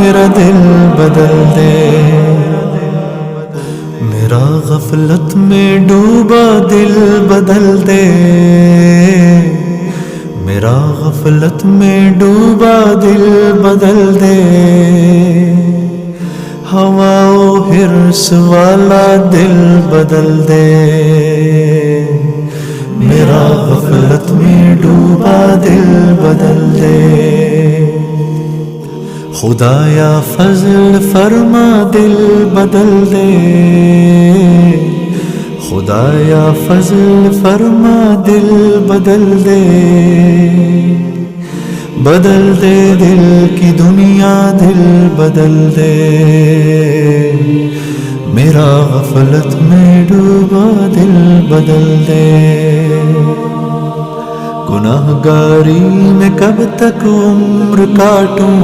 میرا دل بدل دے، میرا غفلت میں ڈوبا دل بدل دے، میرا غفلت میں ڈوبا دل بدل دے، ہوا و حرص والا دل بدل دے، میرا غفلت میں ڈوبا دل بدل دے، خدایا فضل فرما دل بدل دے، خدایا فضل فرما دل بدل دے، بدل دے دل کی دنیا دل بدل دے، میرا غفلت میں ڈوبا دل بدل دے، گناہگاری میں کب تک عمر کاٹوں